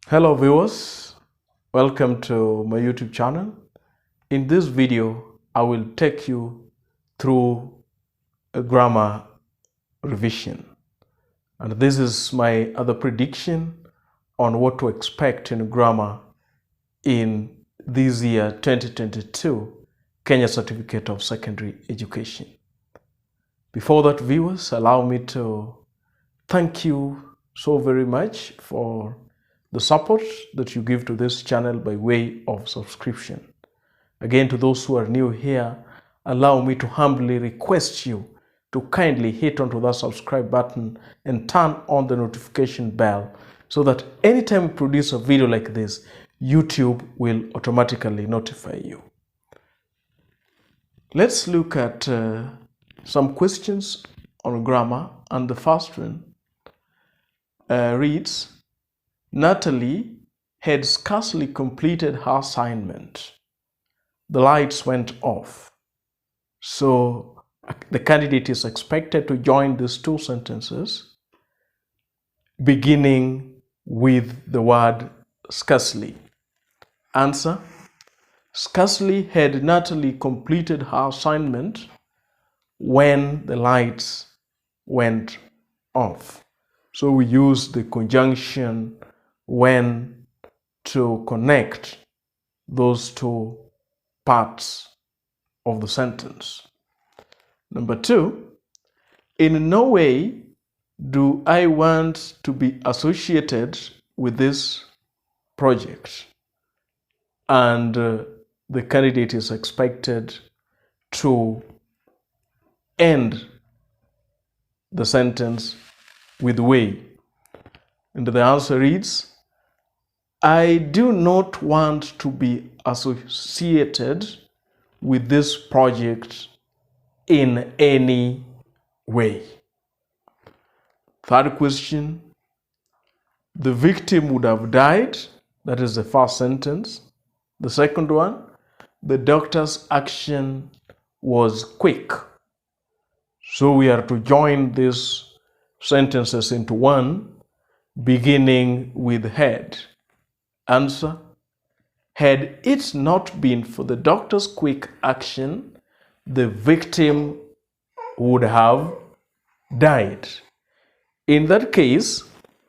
Hello viewers, welcome to my YouTube channel. In this video, I will take you through a grammar revision. And this is my other prediction on what to expect in grammar in this year 2022 Kenya Certificate of Secondary Education. Before that, viewers, allow me to thank you so very much for the support that you give to this channel by way of subscription. Again, to those who are new here, allow me to humbly request you to kindly hit onto that subscribe button and turn on the notification bell so that anytime we produce a video like this, YouTube will automatically notify you. Let's look at some questions on grammar, and the first one reads, Natalie had scarcely completed her assignment. The lights went off. So the candidate is expected to join these two sentences beginning with the word scarcely. Answer: scarcely had Natalie completed her assignment when the lights went off. So we use the conjunction when to connect those two parts of the sentence. Number two, in no way do I want to be associated with this project. And the candidate is expected to end the sentence with way. And the answer reads, I do not want to be associated with this project in any way. Third question, the victim would have died. That is the first sentence. The second one, the doctor's action was quick. So we are to join these sentences into one, beginning with had. Answer: had it not been for the doctor's quick action, the victim would have died. In that case,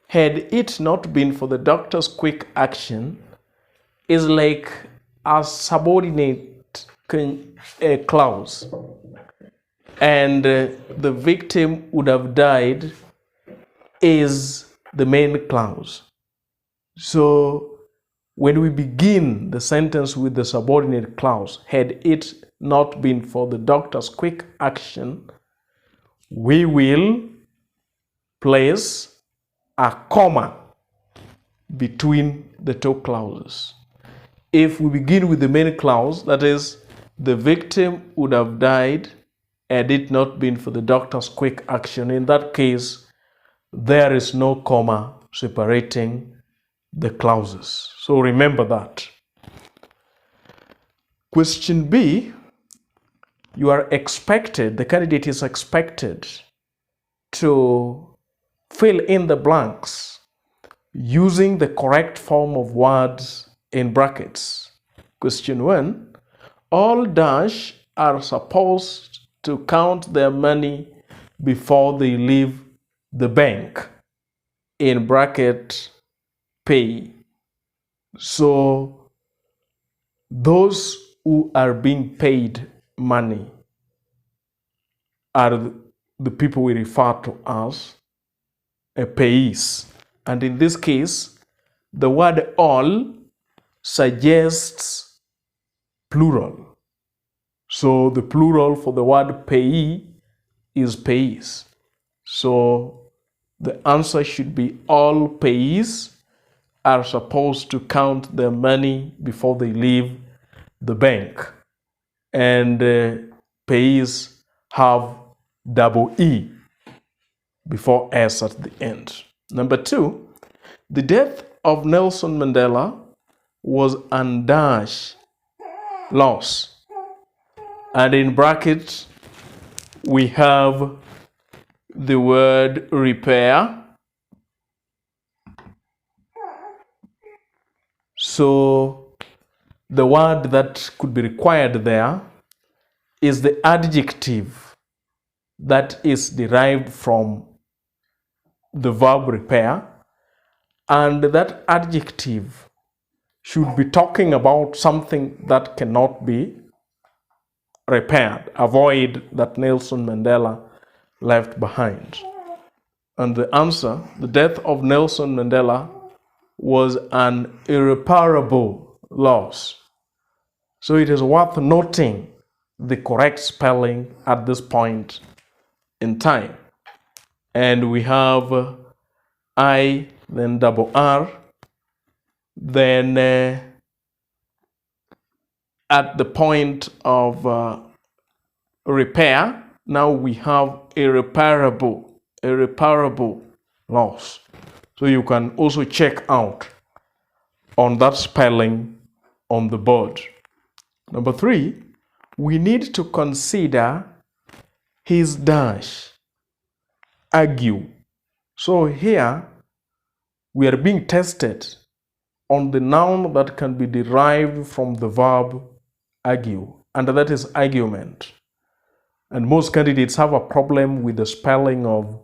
had it not been for the doctor's quick action is like a subordinate clause, and the victim would have died is the main clause. So when we begin the sentence with the subordinate clause, had it not been for the doctor's quick action, we will place a comma between the two clauses. If we begin with the main clause, that is, the victim would have died had it not been for the doctor's quick action, in that case, there is no comma separating the clauses. So remember that. Question B, the candidate is expected to fill in the blanks using the correct form of words in brackets. Question 1, all dash are supposed to count their money before they leave the bank, in bracket pay. So those who are being paid money are the people we refer to as payees. And in this case, the word all suggests plural. So the plural for the word payee is payees. So the answer should be all payees are supposed to count their money before they leave the bank. And payees have double E before S at the end. Number 2, the death of Nelson Mandela was an dash loss. And in brackets, we have the word repair So the word that could be required there is the adjective that is derived from the verb repair, and that adjective should be talking about something that cannot be repaired, a void that Nelson Mandela left behind. And the answer, the death of Nelson Mandela, was an irreparable loss. So it is worth noting the correct spelling at this point in time. And we have I, then double R, then at the point of repair, now we have irreparable loss. So you can also check out on that spelling on the board. Number 3, we need to consider his dash, argue. So here we are being tested on the noun that can be derived from the verb argue, and that is argument. And most candidates have a problem with the spelling of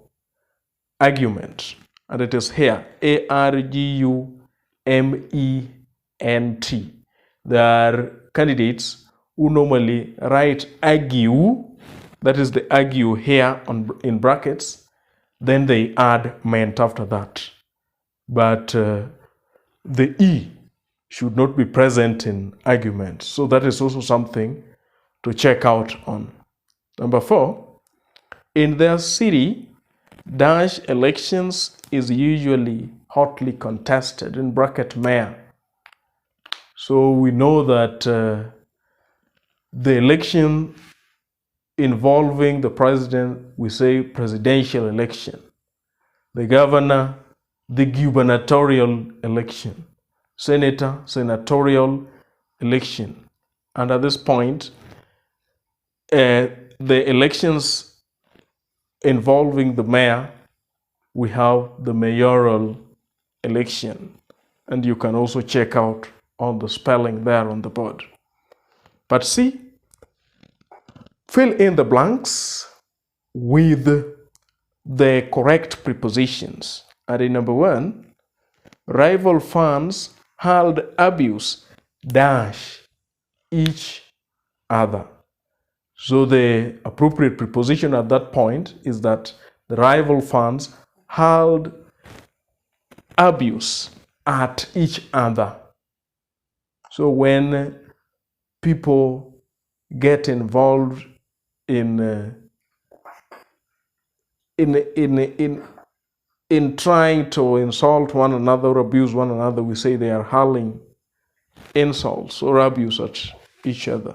argument, and it is here, A-R-G-U-M-E-N-T. There are candidates who normally write argue, that is the argue here in brackets, then they add ment after that. But the E should not be present in argument. So that is also something to check out on. Number 4, in their city, dash elections is usually hotly contested, in bracket mayor. So we know that the election involving the president, we say presidential election. The governor, the gubernatorial election. Senator, senatorial election. And at this point, the elections involving the mayor, we have the mayoral election. And you can also check out on the spelling there on the board. But see, fill in the blanks with the correct prepositions. And in number 1, rival fans hurled abuse dash each other. So the appropriate preposition at that point is that the rival fans hurled abuse at each other. So when people get involved in trying to insult one another or abuse one another, we say they are hurling insults or abuse at each other.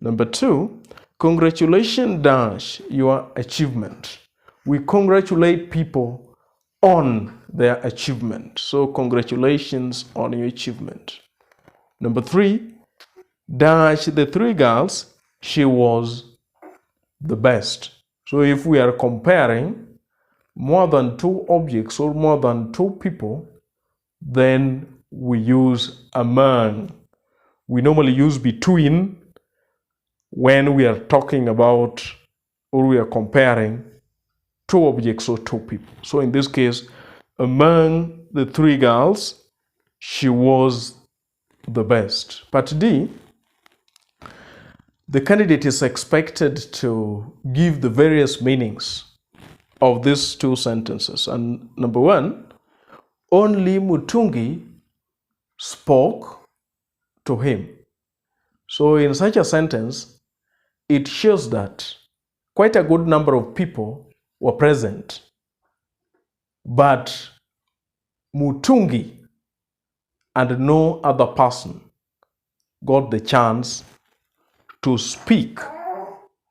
Number 2, congratulations dash your achievement. We congratulate people on their achievement. So congratulations on your achievement. Number 3, dash the 3 girls, she was the best. So if we are comparing more than 2 objects or more than 2 people, then we use among. We normally use between when we are talking about or we are comparing 2 objects or 2 people. So in this case, among the 3 girls, she was the best. Part D, the candidate is expected to give the various meanings of these 2 sentences. And number 1, only Mutungi spoke to him. So in such a sentence, it shows that quite a good number of people were present, but Mutungi and no other person got the chance to speak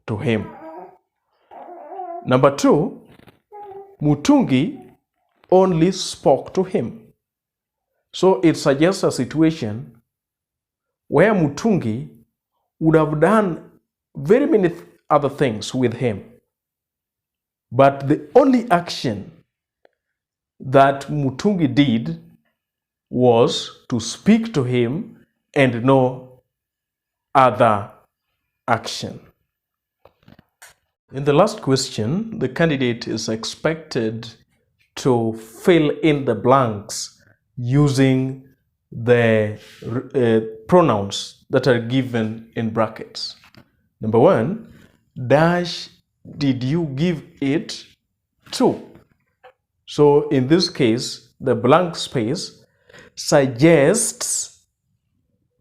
to him. Number 2, Mutungi only spoke to him. So it suggests a situation where Mutungi would have done very many other things with him. But the only action that Mutungi did was to speak to him and no other action. In the last question, the candidate is expected to fill in the blanks using the pronouns that are given in brackets. Number one, dash did you give it to? So in this case, the blank space suggests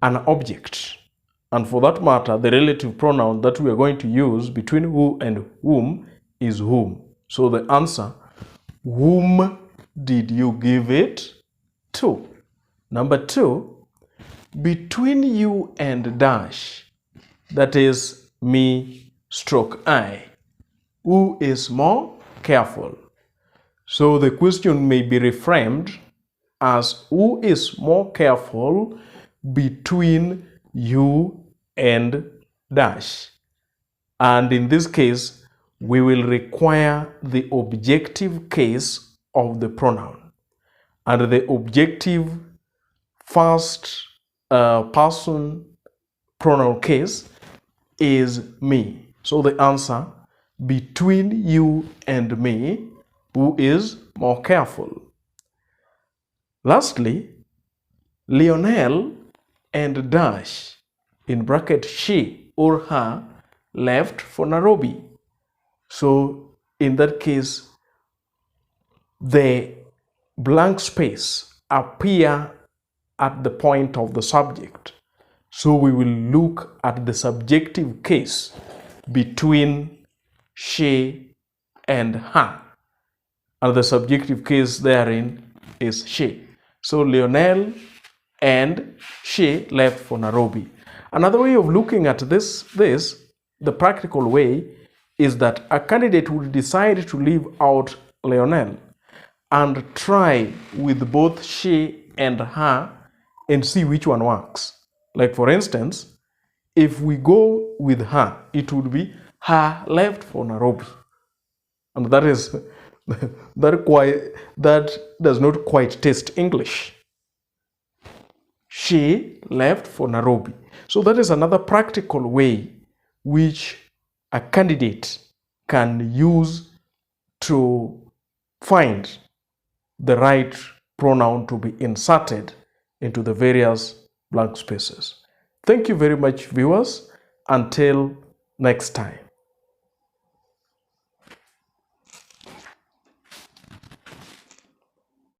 an object. And for that matter, the relative pronoun that we are going to use between who and whom is whom. So the answer, whom did you give it to? Number two, between you and dash, that is me stroke I, who is more careful? So the question may be reframed as who is more careful between you and dash. And in this case, we will require the objective case of the pronoun. And the objective first person pronoun case is me. So the answer, between you and me, who is more careful? Lastly, Lionel and dash, in bracket she or her, left for Nairobi. So in that case, the blank space appear at the point of the subject. So we will look at the subjective case between she and her. And the subjective case therein is she. So Lionel and she left for Nairobi. Another way of looking at this, the practical way, is that a candidate will decide to leave out Lionel and try with both she and her and see which one works. Like for instance, if we go with her, it would be her left for Nairobi. And that is that does not quite taste English. She left for Nairobi. So that is another practical way which a candidate can use to find the right pronoun to be inserted into the various blank spaces. Thank you very much, viewers. Until next time.